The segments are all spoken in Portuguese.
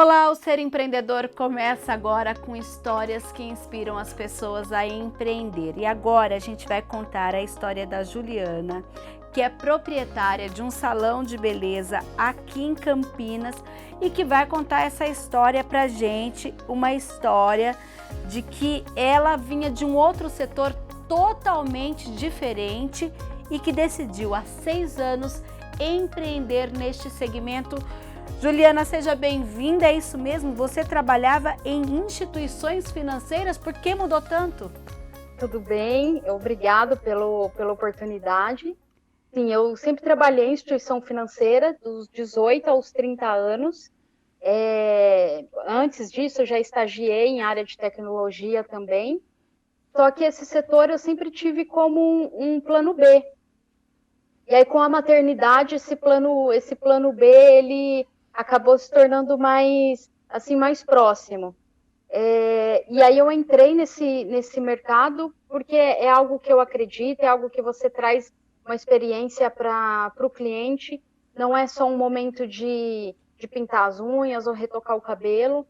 Olá, o Ser Empreendedor começa agora com histórias que inspiram as pessoas a empreender. E agora a gente vai contar a história da Juliana, que é proprietária de um salão de beleza aqui em Campinas e que vai contar essa história pra gente, uma história de que ela vinha de um outro setor totalmente diferente e que decidiu há 6 anos empreender neste segmento. Juliana, seja bem-vinda, é isso mesmo? Você trabalhava em instituições financeiras, por que mudou tanto? Tudo bem, obrigado pela oportunidade. Sim, eu sempre trabalhei em instituição financeira, dos 18 aos 30 anos. Antes disso, eu já estagiei em área de tecnologia também. Só que esse setor eu sempre tive como um plano B. E aí, com a maternidade, esse plano B, ele acabou se tornando mais próximo. E aí eu entrei nesse mercado porque é algo que eu acredito, é algo que você traz uma experiência para o cliente, não é só um momento de pintar as unhas ou retocar o cabelo.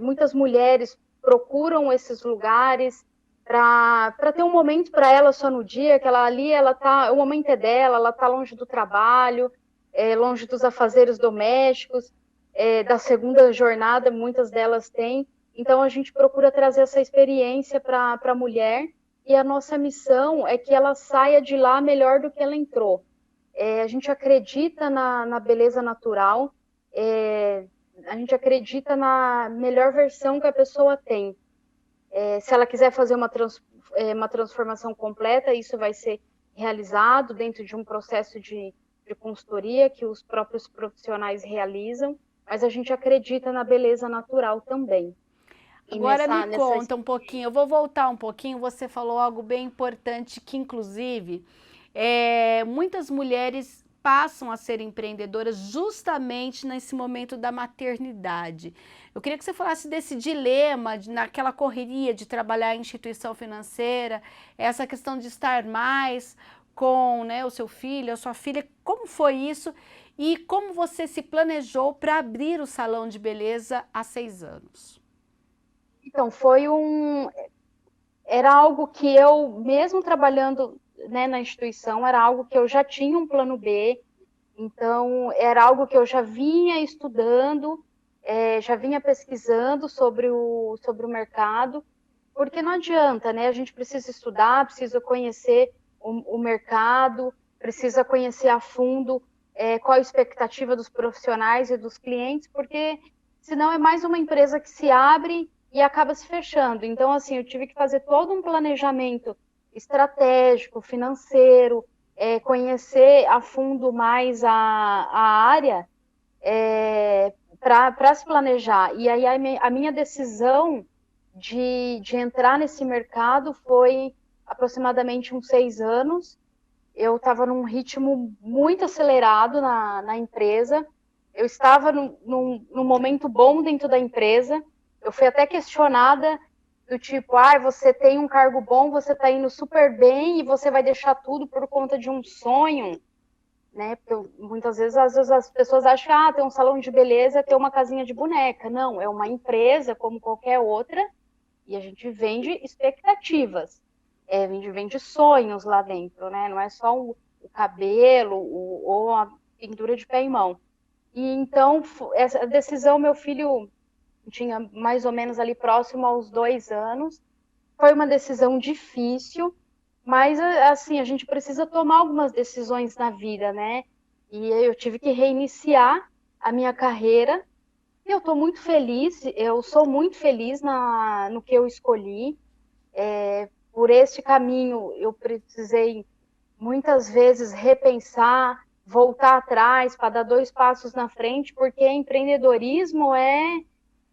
Muitas mulheres procuram esses lugares para ter um momento para ela só no dia, que o momento é dela, ela está longe do trabalho, longe dos afazeres domésticos, da segunda jornada, muitas delas têm. Então, a gente procura trazer essa experiência para a mulher e a nossa missão é que ela saia de lá melhor do que ela entrou. A gente acredita na beleza natural, a gente acredita na melhor versão que a pessoa tem. Se ela quiser fazer uma transformação completa, isso vai ser realizado dentro de um processo de consultoria que os próprios profissionais realizam, mas a gente acredita na beleza natural também. Agora me conta um pouquinho, eu vou voltar um pouquinho, você falou algo bem importante que inclusive muitas mulheres passam a ser empreendedoras justamente nesse momento da maternidade. Eu queria que você falasse desse dilema, naquela correria de trabalhar em instituição financeira, essa questão de estar mais com o seu filho, a sua filha, como foi isso e como você se planejou para abrir o salão de beleza há 6 anos? Então, era algo que eu, mesmo trabalhando, né, na instituição, era algo que eu já tinha um plano B, então era algo que eu já vinha estudando, já vinha pesquisando sobre o mercado, porque não adianta, né? A gente precisa estudar, precisa conhecer o mercado, precisa conhecer a fundo qual a expectativa dos profissionais e dos clientes, porque senão é mais uma empresa que se abre e acaba se fechando. Então, assim, eu tive que fazer todo um planejamento estratégico, financeiro, conhecer a fundo mais a área para se planejar. E aí a minha decisão de entrar nesse mercado foi aproximadamente uns 6 anos. Eu estava num ritmo muito acelerado na empresa, eu estava num momento bom dentro da empresa, eu fui até questionada do tipo, você tem um cargo bom, você está indo super bem e você vai deixar tudo por conta de um sonho, né? Porque muitas vezes, às vezes as pessoas acham que ter um salão de beleza é ter uma casinha de boneca. Não, é uma empresa como qualquer outra e a gente vende expectativas, a gente vende sonhos lá dentro, né? Não é só o cabelo ou a pintura de pé e mão. E então, essa decisão, meu filho tinha mais ou menos ali próximo aos 2 anos, foi uma decisão difícil, mas assim, a gente precisa tomar algumas decisões na vida, né? E eu tive que reiniciar a minha carreira. E eu estou muito feliz, eu sou muito feliz no que eu escolhi. Por este caminho, eu precisei muitas vezes repensar, voltar atrás para dar 2 passos na frente, porque empreendedorismo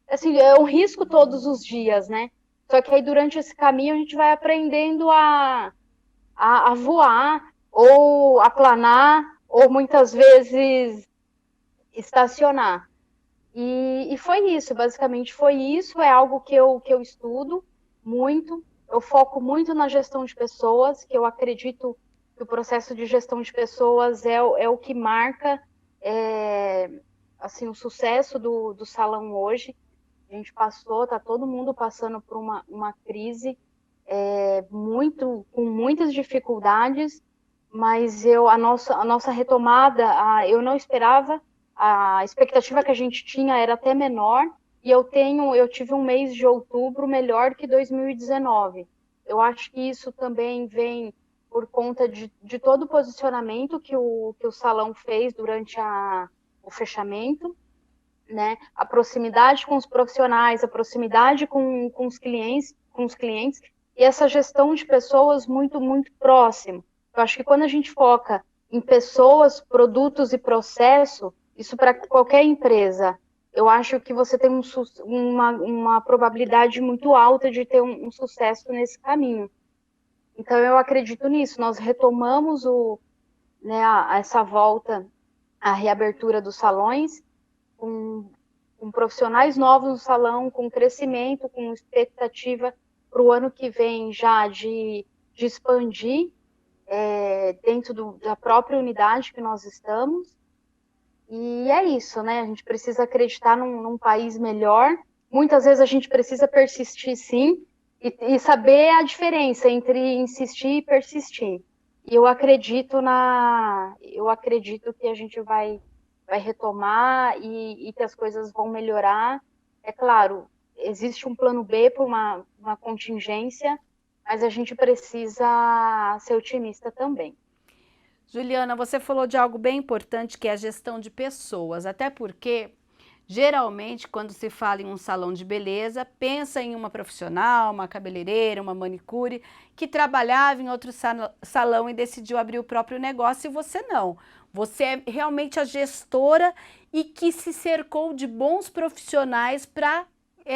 assim, é um risco todos os dias, né? Só que aí durante esse caminho a gente vai aprendendo a voar, ou a planar, ou muitas vezes estacionar. E foi isso, basicamente foi isso, é algo que eu estudo muito, eu foco muito na gestão de pessoas, que eu acredito que o processo de gestão de pessoas é o que marca assim, o sucesso do salão hoje. A gente tá todo mundo passando por uma crise com muitas dificuldades, mas a nossa retomada, eu não esperava, a expectativa que a gente tinha era até menor, e eu tive um mês de outubro melhor que 2019. Eu acho que isso também vem por conta de todo o posicionamento que o salão fez durante o fechamento, né? A proximidade com os profissionais, a proximidade com os clientes e essa gestão de pessoas muito, muito próximo. Eu acho que quando a gente foca em pessoas, produtos e processo, isso para qualquer empresa, eu acho que você tem uma probabilidade muito alta de ter um sucesso nesse caminho. Então, eu acredito nisso. Nós retomamos né, essa volta, a reabertura dos salões, com profissionais novos no salão, com crescimento, com expectativa para o ano que vem já de expandir dentro da própria unidade que nós estamos. E é isso, né? A gente precisa acreditar num país melhor. Muitas vezes a gente precisa persistir, sim, e saber a diferença entre insistir e persistir. E eu acredito que a gente vai retomar e que as coisas vão melhorar. É claro, existe um plano B para uma contingência, mas a gente precisa ser otimista também. Juliana, você falou de algo bem importante que é a gestão de pessoas, até porque geralmente quando se fala em um salão de beleza, pensa em uma profissional, uma cabeleireira, uma manicure, que trabalhava em outro salão e decidiu abrir o próprio negócio, e você não. Você é realmente a gestora e que se cercou de bons profissionais para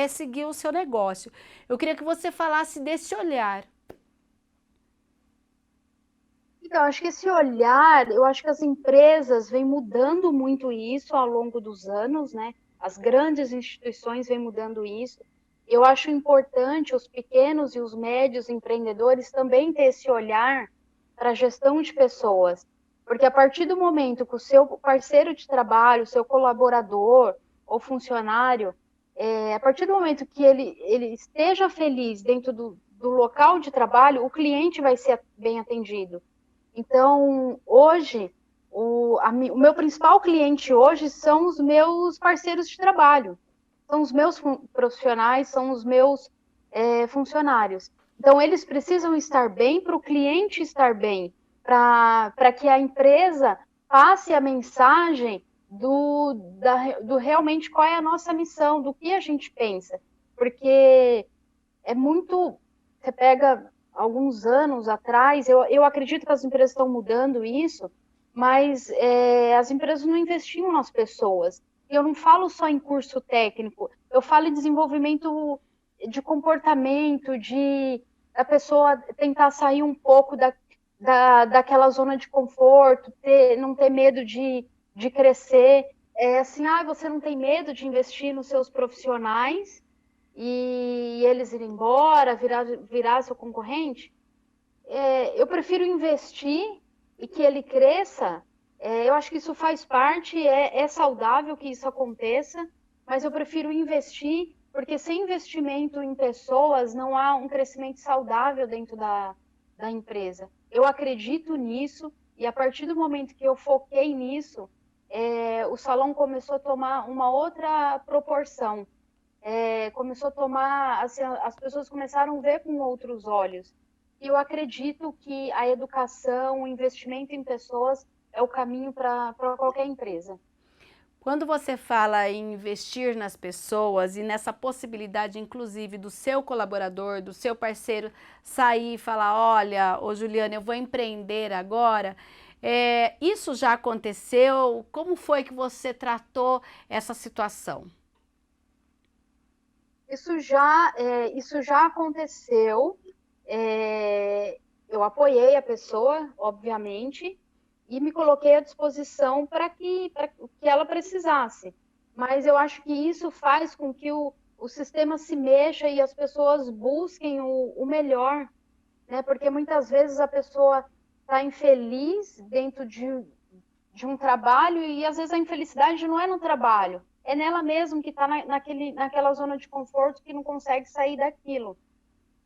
seguir o seu negócio. Eu queria que você falasse desse olhar. Então, acho que esse olhar, eu acho que as empresas vêm mudando muito isso ao longo dos anos, né? As grandes instituições vêm mudando isso. Eu acho importante os pequenos e os médios empreendedores também ter esse olhar para a gestão de pessoas, porque a partir do momento que o seu parceiro de trabalho, o seu colaborador ou funcionário, a partir do momento que ele esteja feliz dentro do local de trabalho, o cliente vai ser bem atendido. Então, hoje, o meu principal cliente hoje são os meus parceiros de trabalho, são os meus profissionais, são os meus funcionários. Então, eles precisam estar bem para o cliente estar bem, para que a empresa passe a mensagem do realmente qual é a nossa missão, do que a gente pensa. Porque é muito... Você pega alguns anos atrás, eu acredito que as empresas estão mudando isso, mas as empresas não investiam nas pessoas. E eu não falo só em curso técnico, eu falo em desenvolvimento de comportamento, de a pessoa tentar sair um pouco daquela zona de conforto, não ter medo de crescer. Assim, você não tem medo de investir nos seus profissionais e eles irem embora, virar seu concorrente? Eu prefiro investir e que ele cresça. Eu acho que isso faz parte, é saudável que isso aconteça, mas eu prefiro investir, porque sem investimento em pessoas não há um crescimento saudável dentro da empresa. Eu acredito nisso, e a partir do momento que eu foquei nisso, o salão começou a tomar uma outra proporção. Começou a tomar, assim, as pessoas começaram a ver com outros olhos. E eu acredito que a educação, o investimento em pessoas é o caminho para qualquer empresa. Quando você fala em investir nas pessoas e nessa possibilidade, inclusive, do seu colaborador, do seu parceiro sair e falar, olha, ô Juliana, eu vou empreender agora, isso já aconteceu? Como foi que você tratou essa situação? Isso já aconteceu. Eu apoiei a pessoa, obviamente, e me coloquei à disposição para que ela precisasse. Mas eu acho que isso faz com que o sistema se mexa e as pessoas busquem o melhor, né? Porque muitas vezes a pessoa está infeliz dentro de de um trabalho e às vezes a infelicidade não é no trabalho, é nela mesmo que está naquela zona de conforto que não consegue sair daquilo.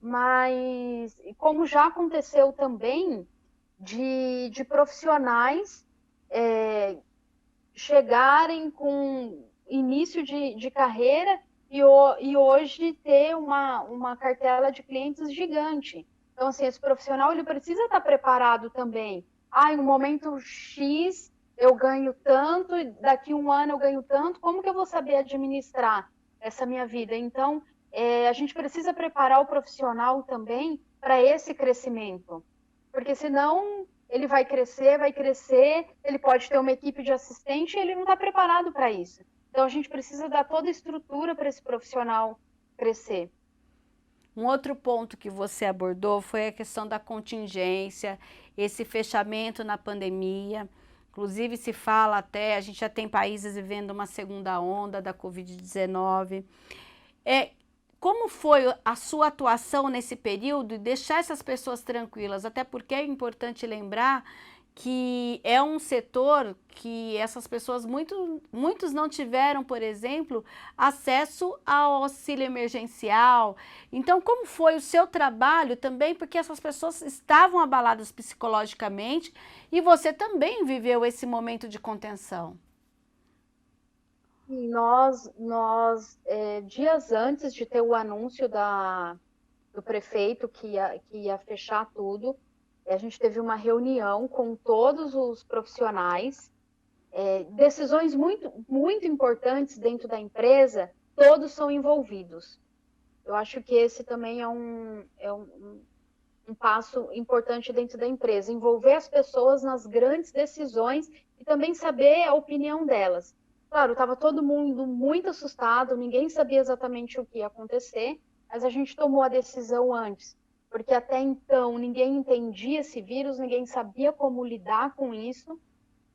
Mas, como já aconteceu também, de profissionais chegarem com início de carreira e hoje ter uma cartela de clientes gigante. Então, assim, esse profissional ele precisa estar preparado também. Ah, em um momento X eu ganho tanto, e daqui um ano eu ganho tanto, como que eu vou saber administrar essa minha vida? Então, a gente precisa preparar o profissional também para esse crescimento, porque senão ele vai crescer, ele pode ter uma equipe de assistente e ele não está preparado para isso. Então, a gente precisa dar toda a estrutura para esse profissional crescer. Um outro ponto que você abordou foi a questão da contingência, esse fechamento na pandemia. Inclusive, se fala até, a gente já tem países vivendo uma segunda onda da Covid-19. Como foi a sua atuação nesse período e deixar essas pessoas tranquilas? Até porque é importante lembrar que é um setor que essas pessoas, muitos não tiveram, por exemplo, acesso ao auxílio emergencial. Então, como foi o seu trabalho também? Porque essas pessoas estavam abaladas psicologicamente e você também viveu esse momento de contenção. Dias antes de ter o anúncio do prefeito que ia fechar tudo, a gente teve uma reunião com todos os profissionais, decisões muito, muito importantes dentro da empresa, todos são envolvidos. Eu acho que esse também é um passo importante dentro da empresa, envolver as pessoas nas grandes decisões e também saber a opinião delas. Claro, estava todo mundo muito assustado, ninguém sabia exatamente o que ia acontecer, mas a gente tomou a decisão antes, porque até então ninguém entendia esse vírus, ninguém sabia como lidar com isso,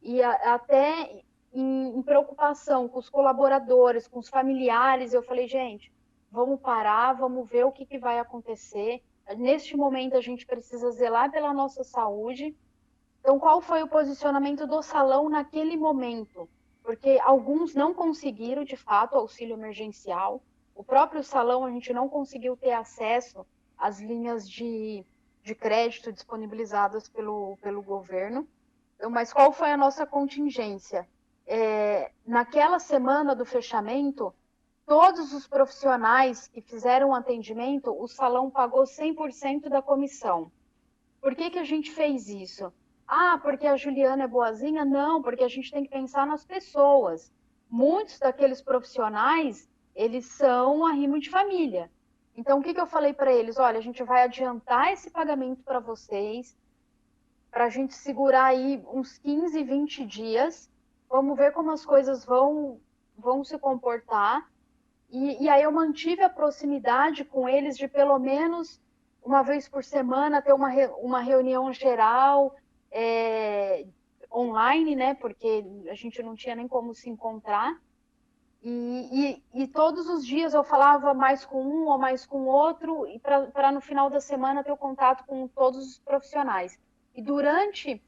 e até em preocupação com os colaboradores, com os familiares, eu falei, gente, vamos parar, vamos ver o que vai acontecer. Neste momento, a gente precisa zelar pela nossa saúde. Então, qual foi o posicionamento do salão naquele momento? Porque alguns não conseguiram, de fato, auxílio emergencial. O próprio salão, a gente não conseguiu ter acesso às linhas de crédito disponibilizadas pelo governo. Então, mas qual foi a nossa contingência? Naquela semana do fechamento, todos os profissionais que fizeram o atendimento, o salão pagou 100% da comissão. Por que a gente fez isso? Ah, porque a Juliana é boazinha? Não, porque a gente tem que pensar nas pessoas. Muitos daqueles profissionais, eles são arrimo de família. Então, o que eu falei para eles? Olha, a gente vai adiantar esse pagamento para vocês, para a gente segurar aí uns 15, 20 dias. Vamos ver como as coisas vão se comportar. E aí eu mantive a proximidade com eles de pelo menos uma vez por semana ter uma reunião geral online, né? Porque a gente não tinha nem como se encontrar. E todos os dias eu falava mais com um ou mais com outro, e para no final da semana ter o contato com todos os profissionais. E durante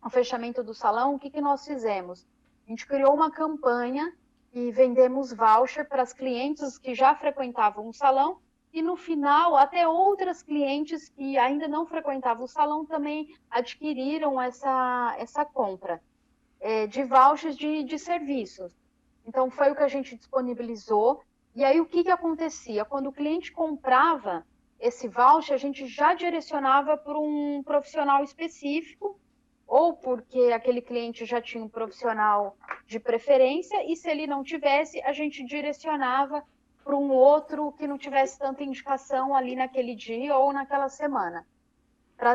o fechamento do salão, o que nós fizemos? A gente criou uma campanha e vendemos voucher para as clientes que já frequentavam o salão, e no final, até outras clientes que ainda não frequentavam o salão também adquiriram essa compra de vouchers de serviços. Então, foi o que a gente disponibilizou. E aí, o que acontecia? Quando o cliente comprava esse voucher, a gente já direcionava para um profissional específico, ou porque aquele cliente já tinha um profissional de preferência, e se ele não tivesse, a gente direcionava para um outro que não tivesse tanta indicação ali naquele dia ou naquela semana.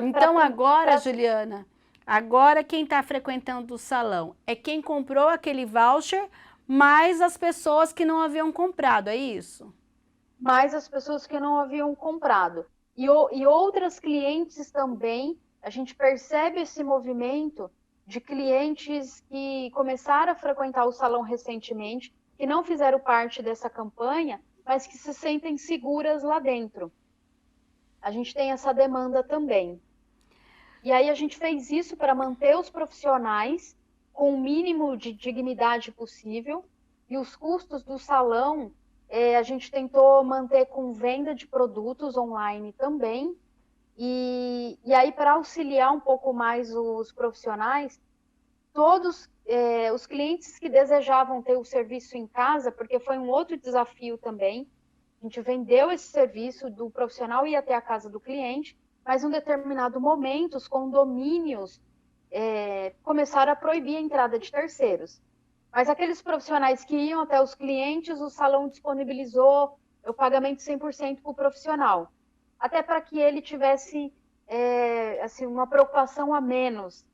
Então agora, Juliana, agora quem está frequentando o salão é quem comprou aquele voucher, mais as pessoas que não haviam comprado, é isso? Mais as pessoas que não haviam comprado. E outras clientes também. A gente percebe esse movimento de clientes que começaram a frequentar o salão recentemente, que não fizeram parte dessa campanha, mas que se sentem seguras lá dentro. A gente tem essa demanda também. E aí a gente fez isso para manter os profissionais com o mínimo de dignidade possível. E os custos do salão, a gente tentou manter com venda de produtos online também. E aí, para auxiliar um pouco mais os profissionais, todos os clientes que desejavam ter o serviço em casa, porque foi um outro desafio também, a gente vendeu esse serviço do profissional ir até a casa do cliente, mas em um determinado momento, os condomínios começaram a proibir a entrada de terceiros. Mas aqueles profissionais que iam até os clientes, o salão disponibilizou o pagamento 100% para o profissional, até para que ele tivesse assim, uma preocupação a menos,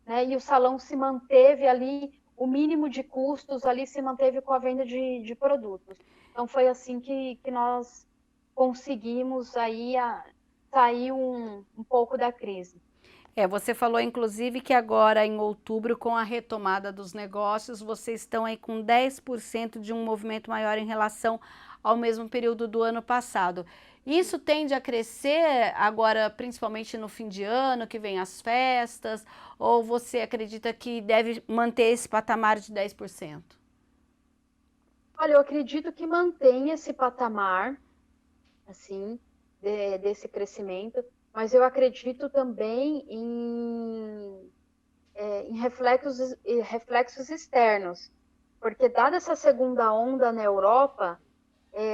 né? E o salão se manteve ali, o mínimo de custos ali se manteve com a venda de produtos. Então foi assim que nós conseguimos aí sair um pouco da crise. Você falou inclusive que agora em outubro, com a retomada dos negócios, vocês estão aí com 10% de um movimento maior em relação ao mesmo período do ano passado. Isso tende a crescer agora, principalmente no fim de ano, que vem as festas, ou você acredita que deve manter esse patamar de 10%? Olha, eu acredito que mantém esse patamar, assim, desse crescimento, mas eu acredito também em reflexos externos, porque dada essa segunda onda na Europa,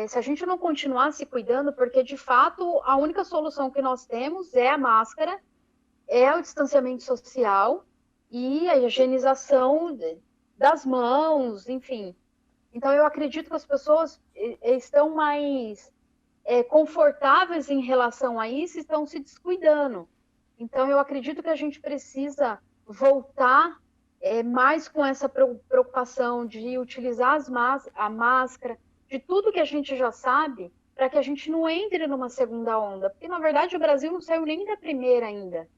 se a gente não continuar se cuidando, porque de fato a única solução que nós temos é a máscara, é o distanciamento social e a higienização das mãos, enfim. Então eu acredito que as pessoas estão mais confortáveis em relação a isso e estão se descuidando. Então eu acredito que a gente precisa voltar mais com essa preocupação de utilizar a máscara, de tudo que a gente já sabe, para que a gente não entre numa segunda onda. Porque, na verdade, o Brasil não saiu nem da primeira ainda.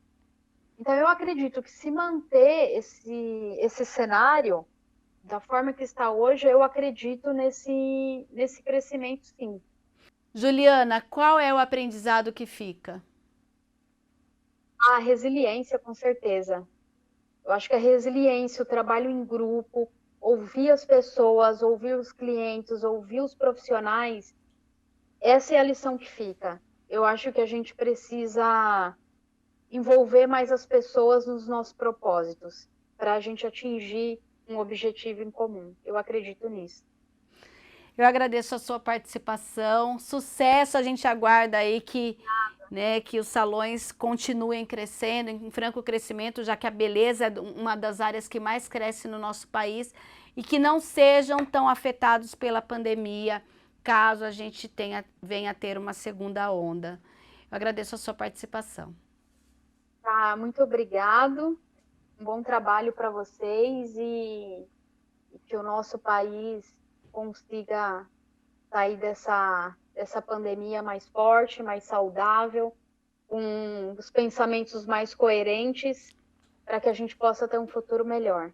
Então, eu acredito que se manter esse cenário da forma que está hoje, eu acredito nesse crescimento, sim. Juliana, qual é o aprendizado que fica? A resiliência, com certeza. Eu acho que a resiliência, o trabalho em grupo, ouvir as pessoas, ouvir os clientes, ouvir os profissionais, essa é a lição que fica. Eu acho que a gente precisa envolver mais as pessoas nos nossos propósitos, para a gente atingir um objetivo em comum. Eu acredito nisso. Eu agradeço a sua participação, sucesso, a gente aguarda aí que os salões continuem crescendo, em franco crescimento, já que a beleza é uma das áreas que mais cresce no nosso país e que não sejam tão afetados pela pandemia, caso a gente venha a ter uma segunda onda. Eu agradeço a sua participação. Muito obrigado, um bom trabalho para vocês e que o nosso país consiga sair dessa pandemia mais forte, mais saudável, com os pensamentos mais coerentes, para que a gente possa ter um futuro melhor.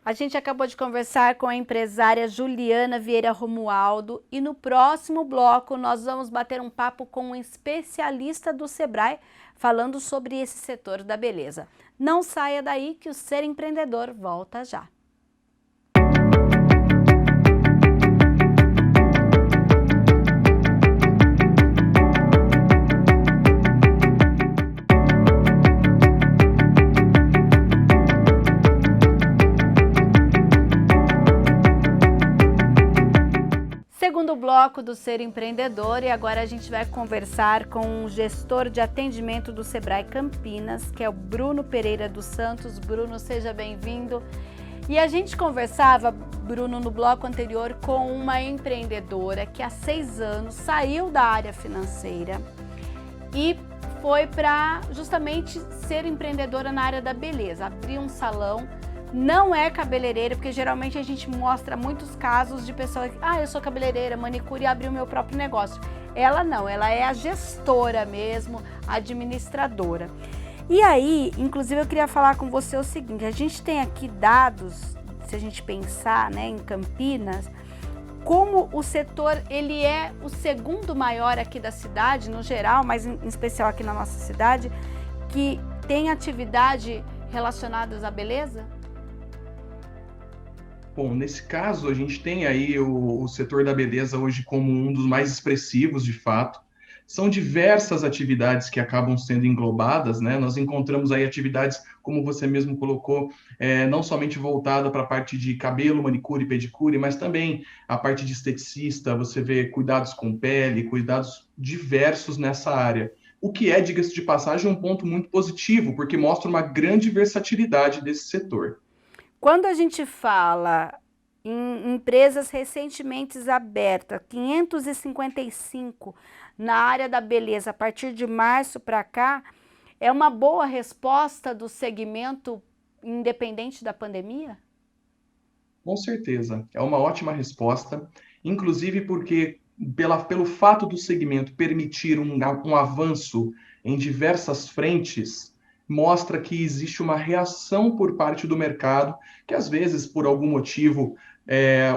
A gente acabou de conversar com a empresária Juliana Vieira Romualdo e no próximo bloco nós vamos bater um papo com um especialista do Sebrae falando sobre esse setor da beleza. Não saia daí que o Ser Empreendedor volta já. Segundo bloco do Ser Empreendedor, e agora a gente vai conversar com um gestor de atendimento do Sebrae Campinas, que é o Bruno Pereira dos Santos. Bruno, seja bem-vindo. E a gente conversava, Bruno, no bloco anterior com uma empreendedora que há 6 anos saiu da área financeira e foi para justamente ser empreendedora na área da beleza, abrir um salão. Não é cabeleireira, porque geralmente a gente mostra muitos casos de pessoas que, eu sou cabeleireira, manicure e abri o meu próprio negócio. Ela não, ela é a gestora mesmo, a administradora. E aí, inclusive eu queria falar com você o seguinte, a gente tem aqui dados, se a gente pensar, em Campinas, como o setor, ele é o segundo maior aqui da cidade, no geral, mas em especial aqui na nossa cidade, que tem atividade relacionadas à beleza? Bom, nesse caso, a gente tem aí o setor da beleza hoje como um dos mais expressivos, de fato. São diversas atividades que acabam sendo englobadas, né? Nós encontramos aí atividades, como você mesmo colocou, não somente voltada para a parte de cabelo, manicure e pedicure, mas também a parte de esteticista, você vê cuidados com pele, cuidados diversos nessa área. O que é, diga-se de passagem, um ponto muito positivo, porque mostra uma grande versatilidade desse setor. Quando a gente fala em empresas recentemente abertas, 555 na área da beleza a partir de março para cá, é uma boa resposta do segmento independente da pandemia? Com certeza, é uma ótima resposta, inclusive porque, pelo fato do segmento permitir um avanço em diversas frentes, mostra que existe uma reação por parte do mercado, que às vezes, por algum motivo,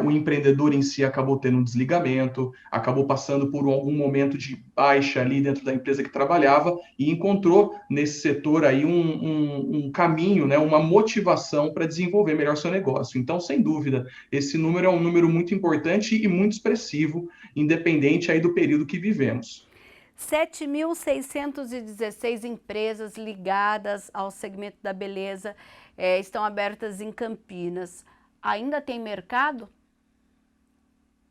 o empreendedor em si acabou tendo um desligamento, acabou passando por algum momento de baixa ali dentro da empresa que trabalhava e encontrou nesse setor aí um caminho, né, uma motivação para desenvolver melhor seu negócio. Então, sem dúvida, esse número é um número muito importante e muito expressivo, independente aí do período que vivemos. 7.616 empresas ligadas ao segmento da beleza estão abertas em Campinas. Ainda tem mercado?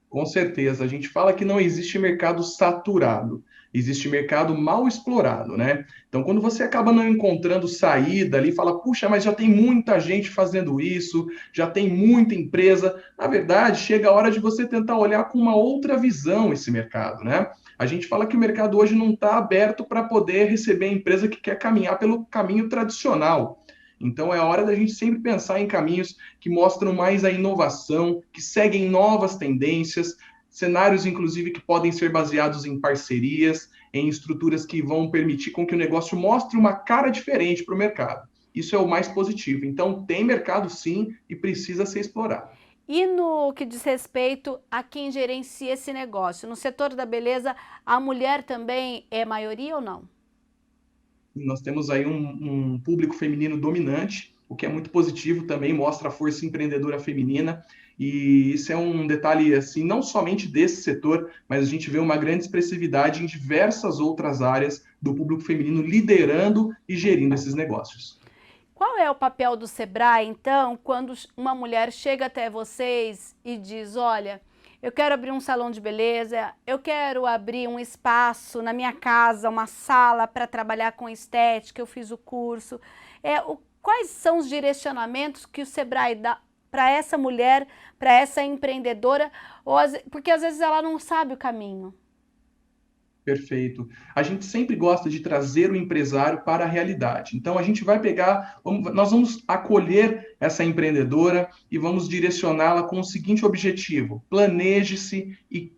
Com certeza, a gente fala que não existe mercado saturado, existe mercado mal explorado, né? Então, quando você acaba não encontrando saída ali, fala, puxa, mas já tem muita gente fazendo isso, já tem muita empresa. Na verdade, chega a hora de você tentar olhar com uma outra visão esse mercado, né? A gente fala que o mercado hoje não está aberto para poder receber a empresa que quer caminhar pelo caminho tradicional. Então, é hora da gente sempre pensar em caminhos que mostram mais a inovação, que seguem novas tendências, cenários, inclusive, que podem ser baseados em parcerias, em estruturas que vão permitir com que o negócio mostre uma cara diferente para o mercado. Isso é o mais positivo. Então, tem mercado sim e precisa ser explorado. E no que diz respeito a quem gerencia esse negócio? No setor da beleza, a mulher também é maioria ou não? Nós temos aí um público feminino dominante, o que é muito positivo também, mostra a força empreendedora feminina, e isso é um detalhe, assim, não somente desse setor, mas a gente vê uma grande expressividade em diversas outras áreas do público feminino liderando e gerindo esses negócios. Qual é o papel do Sebrae, então, quando uma mulher chega até vocês e diz, olha, eu quero abrir um salão de beleza, eu quero abrir um espaço na minha casa, uma sala para trabalhar com estética, eu fiz o curso. Quais são os direcionamentos que o Sebrae dá para essa mulher, para essa empreendedora, porque às vezes ela não sabe o caminho? Perfeito. A gente sempre gosta de trazer o empresário para a realidade. Então, a gente vai pegar, nós vamos acolher essa empreendedora e vamos direcioná-la com o seguinte objetivo: planeje-se e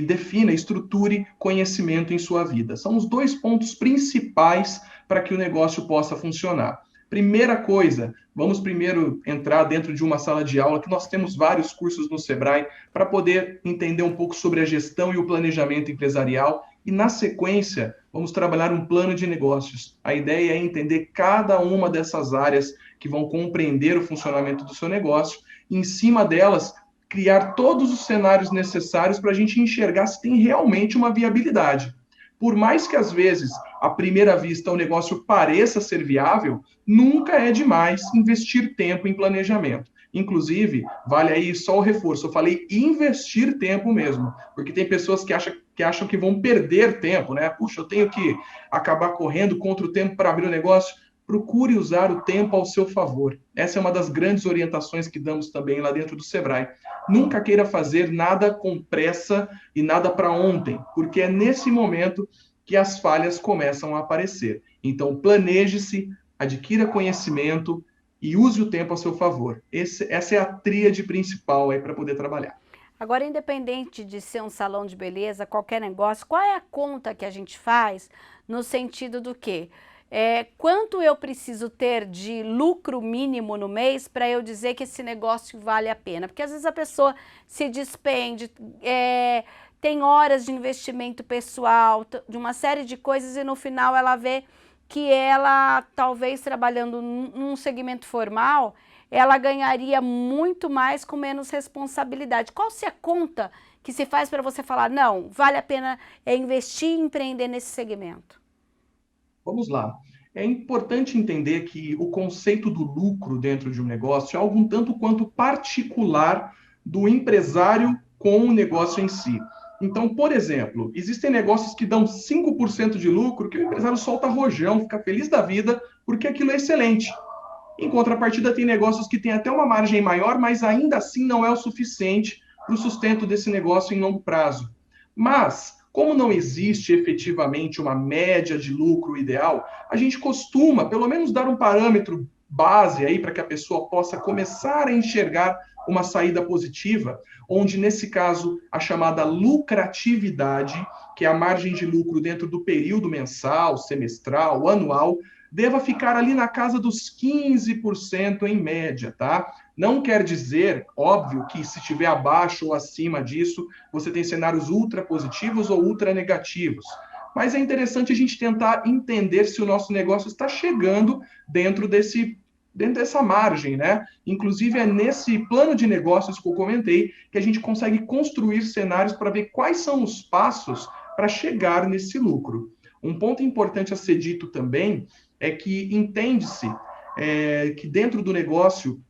defina, estruture conhecimento em sua vida. São os dois pontos principais para que o negócio possa funcionar. Primeira coisa, vamos primeiro entrar dentro de uma sala de aula, que nós temos vários cursos no Sebrae, para poder entender um pouco sobre a gestão e o planejamento empresarial. E, na sequência, vamos trabalhar um plano de negócios. A ideia é entender cada uma dessas áreas que vão compreender o funcionamento do seu negócio e, em cima delas, criar todos os cenários necessários para a gente enxergar se tem realmente uma viabilidade. Por mais que, às vezes, à primeira vista, o negócio pareça ser viável, nunca é demais investir tempo em planejamento. Inclusive, vale aí só o reforço. Eu falei investir tempo mesmo, porque tem pessoas que acham que vão perder tempo, né? Puxa, eu tenho que acabar correndo contra o tempo para abrir o negócio. Procure usar o tempo ao seu favor. Essa é uma das grandes orientações que damos também lá dentro do Sebrae. Nunca queira fazer nada com pressa e nada para ontem, porque é nesse momento que as falhas começam a aparecer. Então, planeje-se, adquira conhecimento e use o tempo a seu favor. Essa é a tríade principal aí para poder trabalhar. Agora, independente de ser um salão de beleza, qualquer negócio, qual é a conta que a gente faz no sentido do quê? Quanto eu preciso ter de lucro mínimo no mês para eu dizer que esse negócio vale a pena? Porque às vezes a pessoa se despende, tem horas de investimento pessoal, de uma série de coisas e no final ela vê que ela, talvez trabalhando num segmento formal, ela ganharia muito mais com menos responsabilidade. Qual se a conta que se faz para você falar, não, vale a pena investir e empreender nesse segmento? Vamos lá. É importante entender que o conceito do lucro dentro de um negócio é algo um tanto quanto particular do empresário com o negócio em si. Então, por exemplo, existem negócios que dão 5% de lucro que o empresário solta rojão, fica feliz da vida, porque aquilo é excelente. Em contrapartida, tem negócios que têm até uma margem maior, mas ainda assim não é o suficiente para o sustento desse negócio em longo prazo. Mas, como não existe efetivamente uma média de lucro ideal, a gente costuma, pelo menos, dar um parâmetro base aí para que a pessoa possa começar a enxergar uma saída positiva, onde, nesse caso, a chamada lucratividade, que é a margem de lucro dentro do período mensal, semestral, anual, deva ficar ali na casa dos 15% em média, tá? Não quer dizer, óbvio, que se estiver abaixo ou acima disso, você tem cenários ultra positivos ou ultra negativos. Mas é interessante a gente tentar entender se o nosso negócio está chegando dentro dessa margem, né? Inclusive, é nesse plano de negócios que eu comentei que a gente consegue construir cenários para ver quais são os passos para chegar nesse lucro. Um ponto importante a ser dito também é que entende-se que dentro do negócio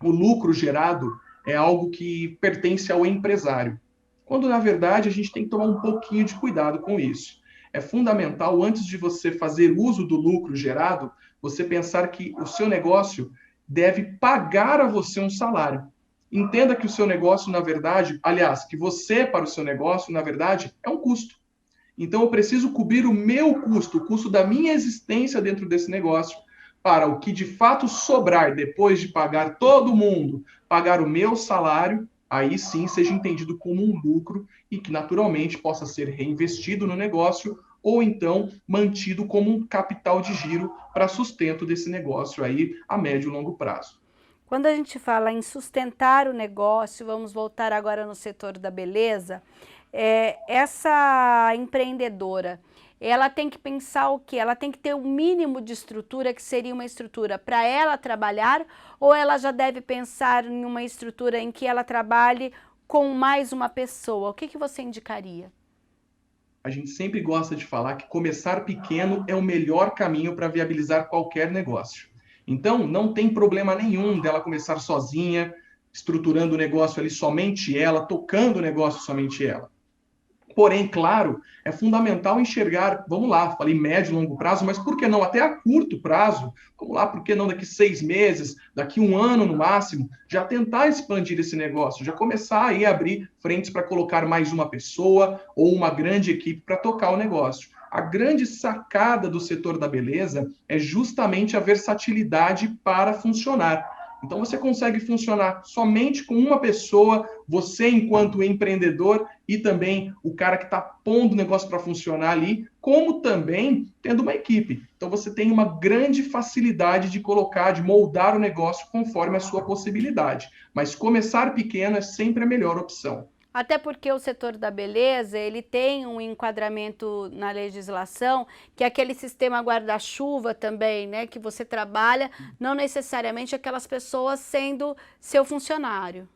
o lucro gerado é algo que pertence ao empresário, quando na verdade a gente tem que tomar um pouquinho de cuidado com isso. É fundamental, antes de você fazer uso do lucro gerado, você pensar que o seu negócio deve pagar a você um salário. Entenda que o seu negócio, na verdade, aliás, que você para o seu negócio, na verdade, é um custo. Então, eu preciso cobrir o meu custo, o custo da minha existência dentro desse negócio, para o que de fato sobrar depois de pagar todo mundo, pagar o meu salário, aí sim seja entendido como um lucro e que naturalmente possa ser reinvestido no negócio ou então mantido como um capital de giro para sustento desse negócio aí a médio e longo prazo. Quando a gente fala em sustentar o negócio, vamos voltar agora no setor da beleza, essa empreendedora, ela tem que pensar o quê? Ela tem que ter o mínimo de estrutura, que seria uma estrutura para ela trabalhar, ou ela já deve pensar em uma estrutura em que ela trabalhe com mais uma pessoa? O que você indicaria? A gente sempre gosta de falar que começar pequeno é o melhor caminho para viabilizar qualquer negócio. Então, não tem problema nenhum dela começar sozinha, estruturando o negócio ali somente ela, tocando o negócio somente ela. Porém, claro, é fundamental enxergar, vamos lá, falei médio e longo prazo, mas por que não até a curto prazo? Vamos lá, por que não daqui 6 meses, daqui 1 ano no máximo, já tentar expandir esse negócio, já começar aí a abrir frentes para colocar mais uma pessoa ou uma grande equipe para tocar o negócio. A grande sacada do setor da beleza é justamente a versatilidade para funcionar. Então, você consegue funcionar somente com uma pessoa, você enquanto empreendedor e também o cara que está pondo o negócio para funcionar ali, como também tendo uma equipe. Então, você tem uma grande facilidade de colocar, de moldar o negócio conforme a sua possibilidade. Mas começar pequeno é sempre a melhor opção. Até porque o setor da beleza, ele tem um enquadramento na legislação, que é aquele sistema guarda-chuva também, né? Que você trabalha, não necessariamente aquelas pessoas sendo seu funcionário.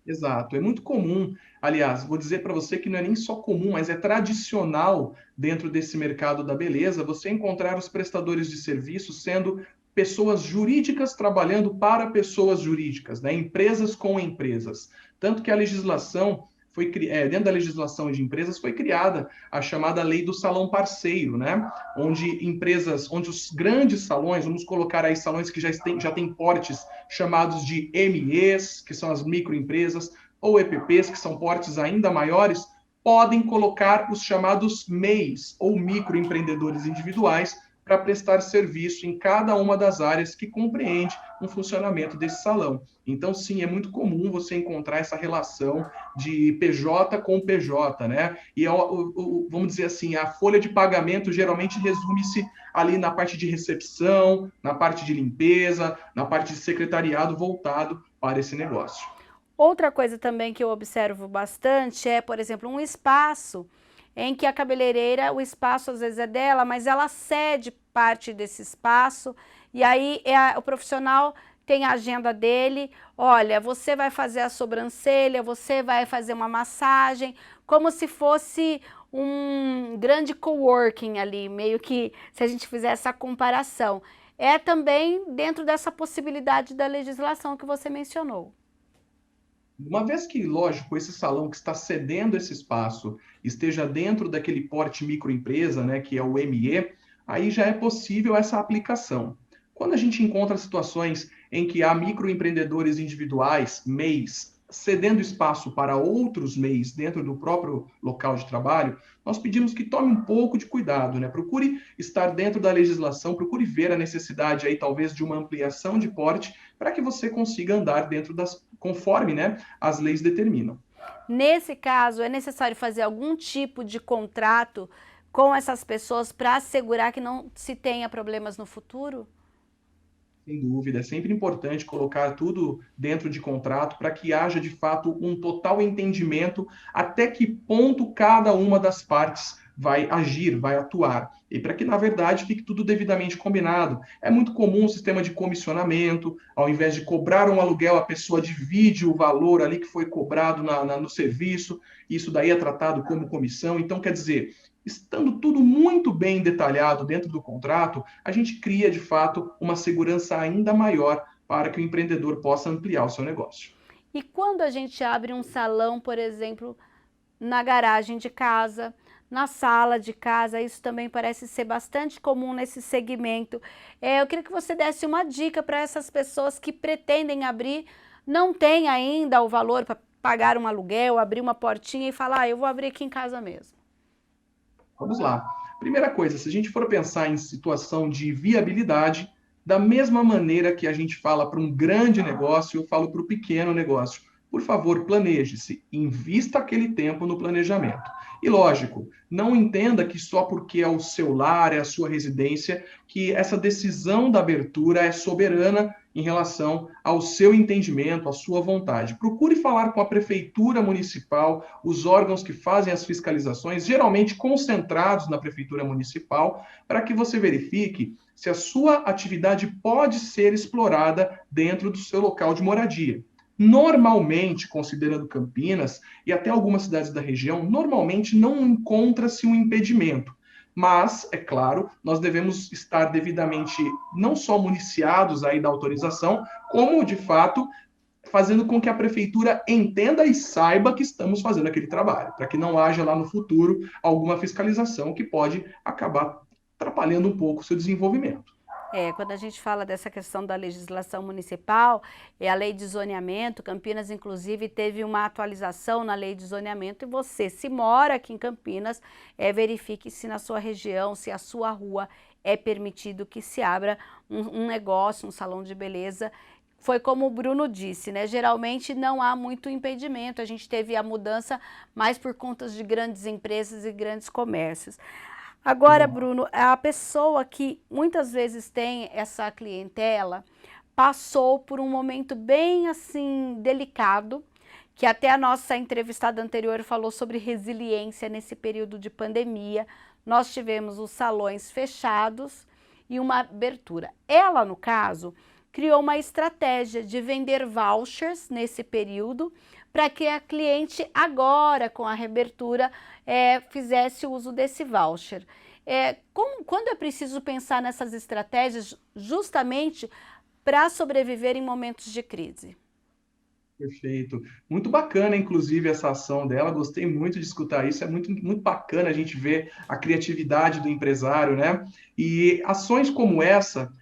Exato, é muito comum, aliás, vou dizer para você que não é nem só comum, mas é tradicional dentro desse mercado da beleza, você encontrar os prestadores de serviços sendo pessoas jurídicas trabalhando para pessoas jurídicas, né? Empresas com empresas. Tanto que a legislação dentro da legislação de empresas foi criada a chamada lei do salão parceiro, né? Onde os grandes salões, vamos colocar aí salões que já têm portes chamados de MEs, que são as microempresas, ou EPPs, que são portes ainda maiores, podem colocar os chamados MEIs, ou microempreendedores individuais, para prestar serviço em cada uma das áreas que compreende um funcionamento desse salão. Então, sim, é muito comum você encontrar essa relação de PJ com PJ, né? E, vamos dizer assim, a folha de pagamento geralmente resume-se ali na parte de recepção, na parte de limpeza, na parte de secretariado voltado para esse negócio. Outra coisa também que eu observo bastante é, por exemplo, um espaço em que a cabeleireira, o espaço às vezes é dela, mas ela cede parte desse espaço, e aí o profissional tem a agenda dele, olha, você vai fazer a sobrancelha, você vai fazer uma massagem, como se fosse um grande coworking ali, meio que se a gente fizer essa comparação. É também dentro dessa possibilidade da legislação que você mencionou. Uma vez que, lógico, esse salão que está cedendo esse espaço esteja dentro daquele porte microempresa, né, que é o ME, aí já é possível essa aplicação. Quando a gente encontra situações em que há microempreendedores individuais, MEIs, cedendo espaço para outros MEIs dentro do próprio local de trabalho, nós pedimos que tome um pouco de cuidado, né? Procure estar dentro da legislação, procure ver a necessidade aí talvez de uma ampliação de porte para que você consiga andar dentro das conforme, né, as leis determinam. Nesse caso, é necessário fazer algum tipo de contrato com essas pessoas para assegurar que não se tenha problemas no futuro? Sem dúvida, é sempre importante colocar tudo dentro de contrato para que haja, de fato, um total entendimento até que ponto cada uma das partes vai agir, vai atuar. E para que, na verdade, fique tudo devidamente combinado. É muito comum o sistema de comissionamento, ao invés de cobrar um aluguel, a pessoa divide o valor ali que foi cobrado no serviço, isso daí é tratado como comissão. Então, quer dizer, estando tudo muito bem detalhado dentro do contrato, a gente cria, de fato, uma segurança ainda maior para que o empreendedor possa ampliar o seu negócio. E quando a gente abre um salão, por exemplo, na garagem de casa, na sala de casa, isso também parece ser bastante comum nesse segmento. Eu queria que você desse uma dica para essas pessoas que pretendem abrir, não tem ainda o valor para pagar um aluguel, abrir uma portinha e falar, eu vou abrir aqui em casa mesmo. Vamos lá. Primeira coisa, se a gente for pensar em situação de viabilidade, da mesma maneira que a gente fala para um grande negócio, eu falo para o pequeno negócio. Por favor, planeje-se, invista aquele tempo no planejamento. E lógico, não entenda que só porque é o seu lar, é a sua residência, que essa decisão da abertura é soberana em relação ao seu entendimento, à sua vontade. Procure falar com a prefeitura municipal, os órgãos que fazem as fiscalizações, geralmente concentrados na prefeitura municipal, para que você verifique se a sua atividade pode ser explorada dentro do seu local de moradia. Normalmente, considerando Campinas e até algumas cidades da região, normalmente não encontra-se um impedimento. Mas, é claro, nós devemos estar devidamente não só municiados aí da autorização, como, de fato, fazendo com que a prefeitura entenda e saiba que estamos fazendo aquele trabalho, para que não haja lá no futuro alguma fiscalização que pode acabar atrapalhando um pouco o seu desenvolvimento. Quando a gente fala dessa questão da legislação municipal, a lei de zoneamento, Campinas, inclusive, teve uma atualização na lei de zoneamento e você, se mora aqui em Campinas, verifique se na sua região, se a sua rua é permitido que se abra um negócio, um salão de beleza. Foi como o Bruno disse, né? Geralmente não há muito impedimento, a gente teve a mudança mais por conta de grandes empresas e grandes comércios. Agora, Bruno, a pessoa que muitas vezes tem essa clientela passou por um momento bem assim delicado, que até a nossa entrevistada anterior falou sobre resiliência nesse período de pandemia. Nós tivemos os salões fechados e uma abertura. Ela, no caso, criou uma estratégia de vender vouchers nesse período para que a cliente agora, com a reabertura, fizesse uso desse voucher. Quando é preciso pensar nessas estratégias justamente para sobreviver em momentos de crise? Perfeito. Muito bacana, inclusive, essa ação dela. Gostei muito de escutar isso. É muito, muito bacana a gente ver a criatividade do empresário, né? E ações como essa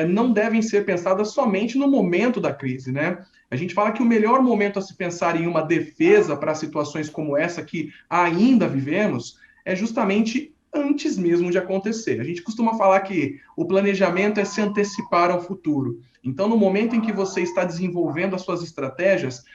não devem ser pensadas somente no momento da crise, né? A gente fala que o melhor momento a se pensar em uma defesa para situações como essa que ainda vivemos é justamente antes mesmo de acontecer. A gente costuma falar que o planejamento é se antecipar ao futuro. Então, no momento em que você está desenvolvendo as suas estratégias,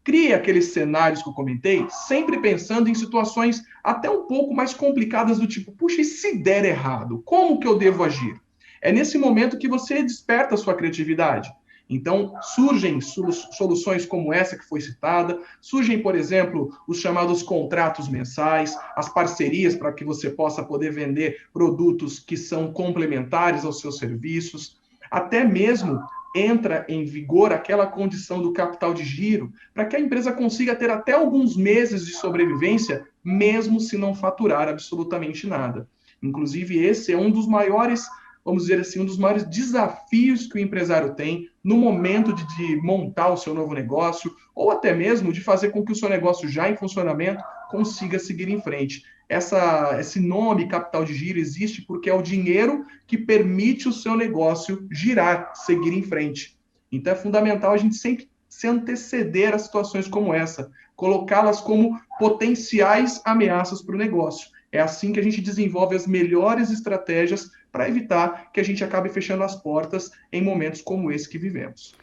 crie aqueles cenários que eu comentei, sempre pensando em situações até um pouco mais complicadas do tipo, puxa, e se der errado? Como que eu devo agir? É nesse momento que você desperta a sua criatividade. Então, surgem soluções como essa que foi citada, surgem, por exemplo, os chamados contratos mensais, as parcerias para que você possa poder vender produtos que são complementares aos seus serviços, até mesmo entra em vigor aquela condição do capital de giro, para que a empresa consiga ter até alguns meses de sobrevivência, mesmo se não faturar absolutamente nada. Inclusive, esse é um dos maiores, vamos dizer assim, um dos maiores desafios que o empresário tem no momento de montar o seu novo negócio, ou até mesmo de fazer com que o seu negócio já em funcionamento consiga seguir em frente. Esse nome capital de giro existe porque é o dinheiro que permite o seu negócio girar, seguir em frente. Então é fundamental a gente sempre se anteceder a situações como essa, colocá-las como potenciais ameaças para o negócio. É assim que a gente desenvolve as melhores estratégias para evitar que a gente acabe fechando as portas em momentos como esse que vivemos.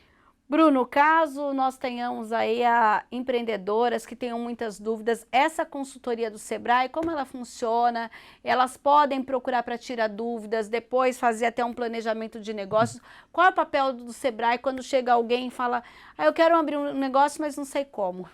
Bruno, caso nós tenhamos aí empreendedoras que tenham muitas dúvidas, essa consultoria do Sebrae, como ela funciona? Elas podem procurar para tirar dúvidas, depois fazer até um planejamento de negócios. Qual é o papel do Sebrae quando chega alguém e fala, eu quero abrir um negócio, mas não sei como?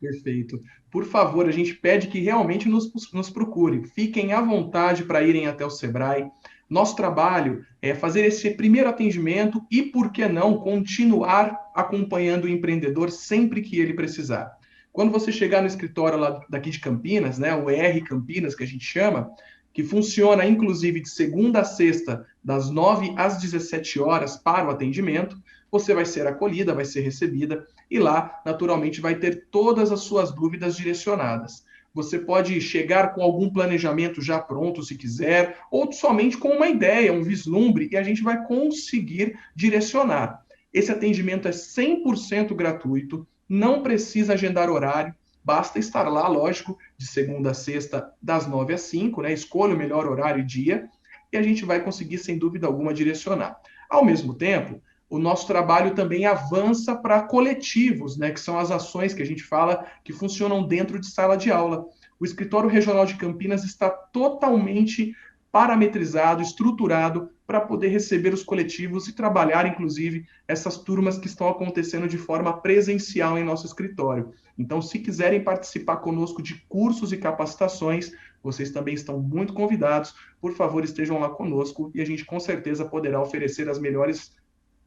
Perfeito. Por favor, a gente pede que realmente nos procure. Fiquem à vontade para irem até o Sebrae. Nosso trabalho é fazer esse primeiro atendimento e, por que não, continuar acompanhando o empreendedor sempre que ele precisar. Quando você chegar no escritório lá daqui de Campinas, né, o ER Campinas, que a gente chama, que funciona inclusive de segunda a sexta, das 9 às 17 horas para o atendimento, você vai ser acolhida, vai ser recebida e lá, naturalmente, vai ter todas as suas dúvidas direcionadas. Você pode chegar com algum planejamento já pronto, se quiser, ou somente com uma ideia, um vislumbre, e a gente vai conseguir direcionar. Esse atendimento é 100% gratuito, não precisa agendar horário, basta estar lá, lógico, de segunda a sexta, das 9 às 5, né? Escolha o melhor horário e dia, e a gente vai conseguir, sem dúvida alguma, direcionar. Ao mesmo tempo, o nosso trabalho também avança para coletivos, né, que são as ações que a gente fala que funcionam dentro de sala de aula. O Escritório Regional de Campinas está totalmente parametrizado, estruturado para poder receber os coletivos e trabalhar, inclusive, essas turmas que estão acontecendo de forma presencial em nosso escritório. Então, se quiserem participar conosco de cursos e capacitações, vocês também estão muito convidados. Por favor, estejam lá conosco e a gente com certeza poderá oferecer as melhores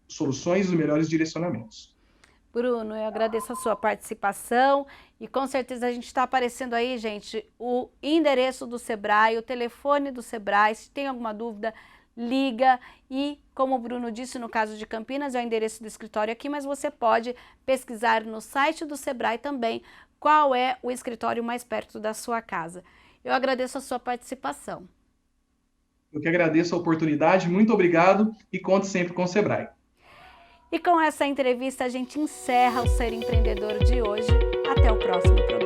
soluções e os melhores direcionamentos. Bruno, eu agradeço a sua participação e com certeza a gente está aparecendo aí, gente, o endereço do Sebrae, o telefone do Sebrae. Se tem alguma dúvida, liga e, como o Bruno disse, no caso de Campinas é o endereço do escritório aqui, mas você pode pesquisar no site do Sebrae também qual é o escritório mais perto da sua casa. Eu agradeço a sua participação. Eu que agradeço a oportunidade, muito obrigado e conte sempre com o Sebrae. E com essa entrevista a gente encerra o Ser Empreendedor de hoje. Até o próximo programa.